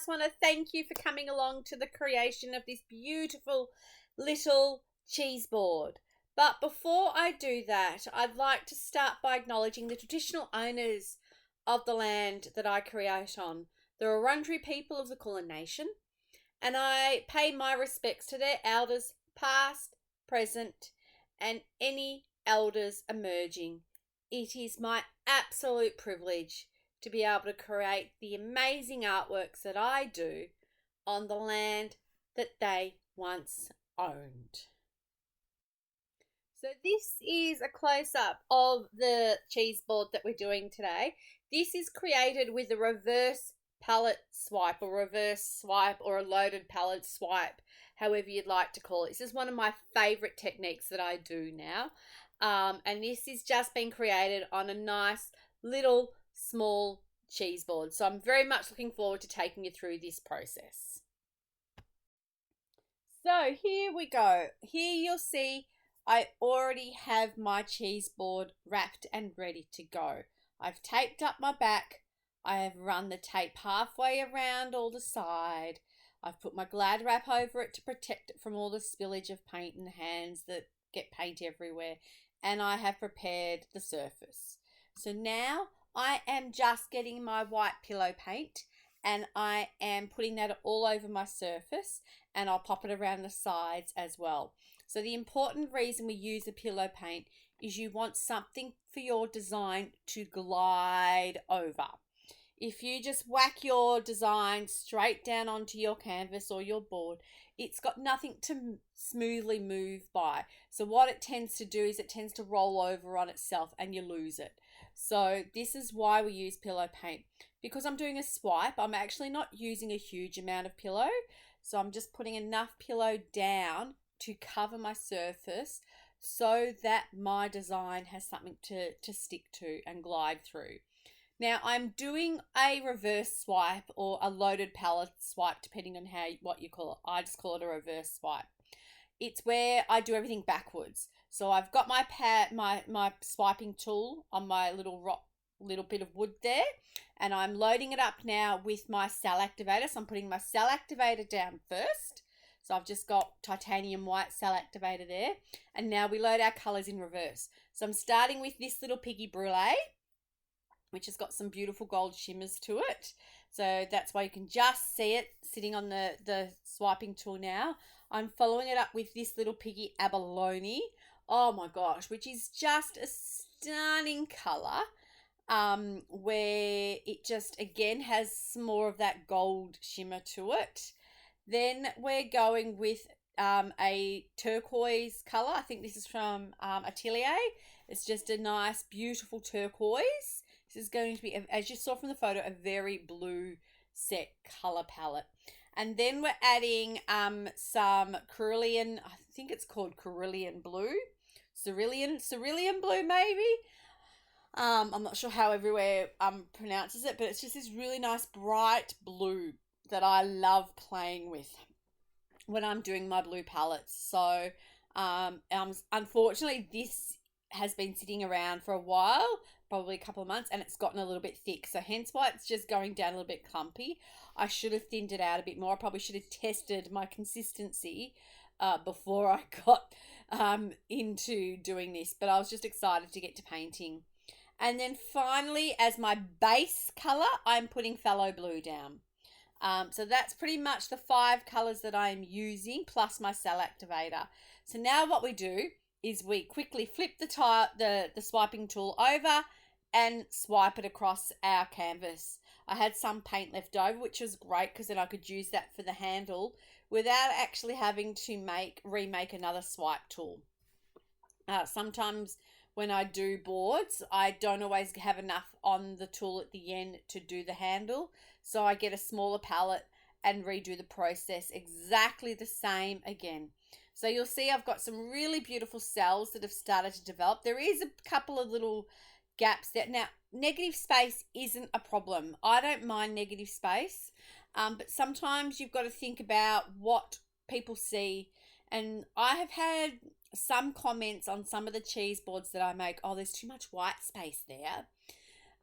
just want to thank you for coming along to the creation of this beautiful little cheese board. But before I do that, I'd like to start by acknowledging the traditional owners of the land that I create on, the Wurundjeri people of the Kulin Nation, and I pay my respects to their elders past, present, and any elders emerging. It is my absolute privilege to be able to create the amazing artworks that I do on the land that they once owned. So this is a close-up of the cheese board that we're doing today. This is created with a reverse pallet swipe or a loaded pallet swipe, however you'd like to call it. This is one of my favorite techniques that I do now. And this is just being created on a nice little small cheese board. So I'm very much looking forward to taking you through this process. So here we go. Here you'll see I already have my cheese board wrapped and ready to go. I've taped up my back. I have run the tape halfway around all the side. I've put my Glad wrap over it to protect it from all the spillage of paint and hands that get paint everywhere. And I have prepared the surface. So now I am just getting my white pillow paint and I am putting that all over my surface, and I'll pop it around the sides as well. So the important reason we use a pillow paint is you want something for your design to glide over. If you just whack your design straight down onto your canvas or your board, it's got nothing to smoothly move by. So what it tends to do is it tends to roll over on itself and you lose it. So this is why we use pillow paint. Because I'm doing a swipe, I'm actually not using a huge amount of pillow. So I'm just putting enough pillow down to cover my surface so that my design has something to stick to and glide through. Now I'm doing a reverse swipe or a loaded palette swipe, depending on what you call it. I just call it a reverse swipe. It's where I do everything backwards. So I've got my swiping tool on my little bit of wood there, and I'm loading it up now with my cell activator. So I'm putting my cell activator down first. So I've just got titanium white cell activator there, and now we load our colors in reverse. So I'm starting with this little Piggy Brulee, which has got some beautiful gold shimmers to it. So that's why you can just see it sitting on the swiping tool now. I'm following it up with this little Piggy Abalone. Oh my gosh, which is just a stunning color, where it just, again, has some more of that gold shimmer to it. Then we're going with a turquoise color. I think this is from Atelier. It's just a nice, beautiful turquoise. This is going to be, as you saw from the photo, a very blue set color palette. And then we're adding some Curelean, I think it's called Curelean Blue. Cerulean Blue maybe. I'm not sure how everywhere pronounces it, but it's just this really nice bright blue that I love playing with when I'm doing my blue palettes. So unfortunately this has been sitting around for a while, probably a couple of months, and it's gotten a little bit thick. So hence why it's just going down a little bit clumpy. I should have thinned it out a bit more. I probably should have tested my consistency before I got into doing this, but I was just excited to get to painting. And then finally, as my base color, I'm putting Phthalo Blue down. So that's pretty much the 5 colors that I'm using, plus my cell activator. So now what we do is we quickly flip the swiping tool over and swipe it across our canvas. I had some paint left over, which was great because then I could use that for the handle without actually having to remake another swipe tool. Sometimes when I do boards, I don't always have enough on the tool at the end to do the handle. So I get a smaller palette and redo the process exactly the same again. So you'll see I've got some really beautiful cells that have started to develop. There is a couple of little gaps there. Now, negative space isn't a problem. I don't mind negative space, but sometimes you've got to think about what people see. And I have had some comments on some of the cheese boards that I make, oh, there's too much white space there.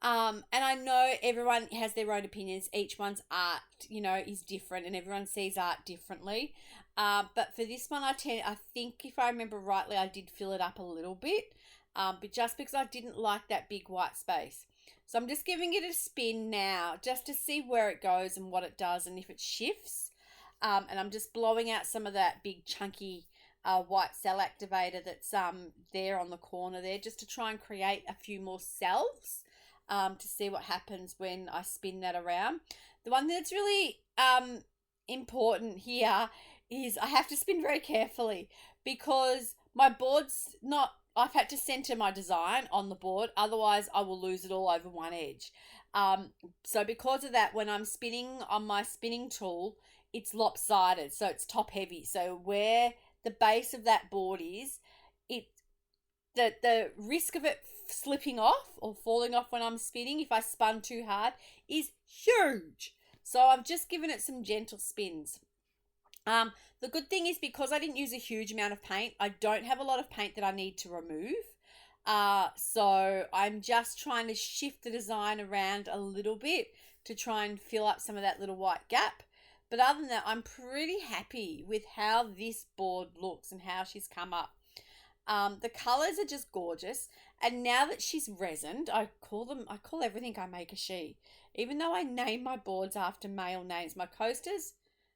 And I know everyone has their own opinions. Each one's art, is different, and everyone sees art differently. But for this one, I think if I remember rightly, I did fill it up a little bit, but just because I didn't like that big white space. So I'm just giving it a spin now, just to see where it goes and what it does and if it shifts. And I'm just blowing out some of that big chunky white cell activator that's there on the corner there, just to try and create a few more cells, to see what happens when I spin that around. The one that's really important here is I have to spin very carefully, because my board's not, I've had to center my design on the board, otherwise I will lose it all over one edge. So because of that, when I'm spinning on my spinning tool, it's lopsided, so it's top heavy. So where the base of that board is, it the risk of it slipping off or falling off when I'm spinning, if I spun too hard, is huge. So I've just given it some gentle spins. The good thing is, because I didn't use a huge amount of paint, I don't have a lot of paint that I need to remove. So I'm just trying to shift the design around a little bit to try and fill up some of that little white gap. But other than that, I'm pretty happy with how this board looks and how she's come up. The colors are just gorgeous. And now that she's resined, I call everything I make a she. Even though I name my boards after male names. My coasters,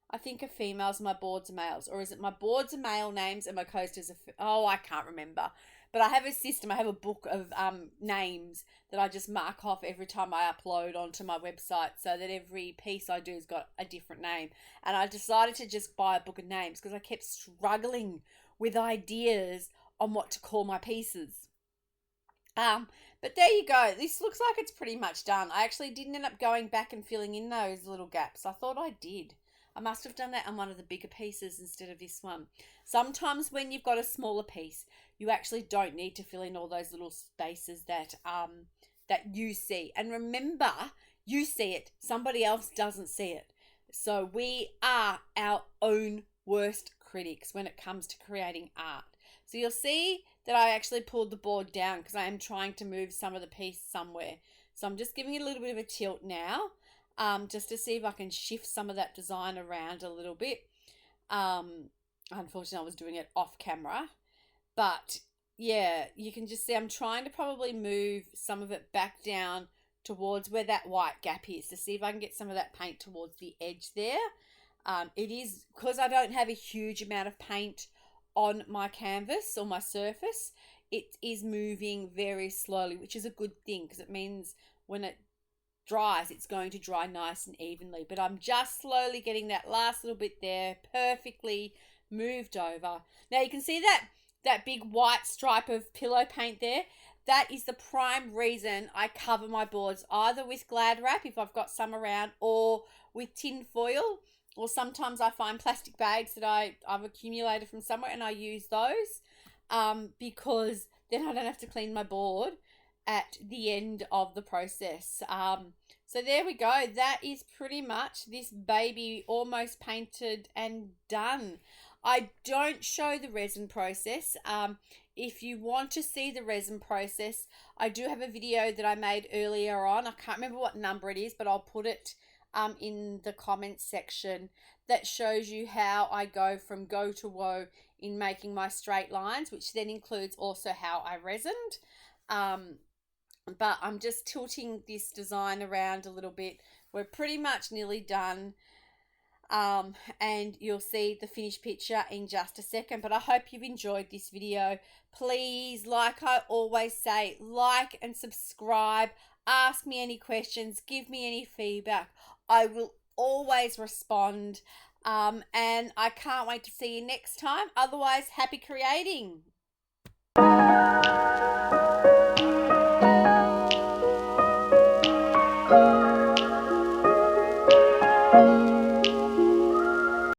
I think, are females, my boards are males. Or is it my boards are male names and my coasters are I can't remember. But I have a system, I have a book of names that I just mark off every time I upload onto my website, so that every piece I do has got a different name. And I decided to just buy a book of names because I kept struggling with ideas on what to call my pieces. But there you go. This looks like it's pretty much done. I actually didn't end up going back and filling in those little gaps. I thought I did. I must have done that on one of the bigger pieces instead of this one. Sometimes when you've got a smaller piece, you actually don't need to fill in all those little spaces that you see. And remember, you see it. Somebody else doesn't see it. So we are our own worst critics when it comes to creating art. So you'll see that I actually pulled the board down because I am trying to move some of the piece somewhere. So I'm just giving it a little bit of a tilt now, just to see if I can shift some of that design around a little bit. Unfortunately, I was doing it off camera. But yeah, you can just see I'm trying to probably move some of it back down towards where that white gap is, to see if I can get some of that paint towards the edge there. It is, because I don't have a huge amount of paint on my canvas or my surface, it is moving very slowly, which is a good thing, because it means when it dries, it's going to dry nice and evenly. But I'm just slowly getting that last little bit there perfectly moved over. Now you can see that big white stripe of pillow paint there. That is the prime reason I cover my boards, either with Glad wrap if I've got some around, or with tin foil, or sometimes I find plastic bags that I've accumulated from somewhere and I use those, because then I don't have to clean my board at the end of the process. So there we go. That is pretty much this baby almost painted and done. I don't show the resin process. If you want to see the resin process, I do have a video that I made earlier on. I can't remember what number it is, but I'll put it in the comments section, that shows you how I go from go to woe in making my straight lines, which then includes also how I resined. But I'm just tilting this design around a little bit. We're pretty much nearly done. And you'll see the finished picture in just a second. But I hope you've enjoyed this video. Please, like I always say, like and subscribe. Ask me any questions. Give me any feedback. I will always respond. And I can't wait to see you next time. Otherwise, happy creating.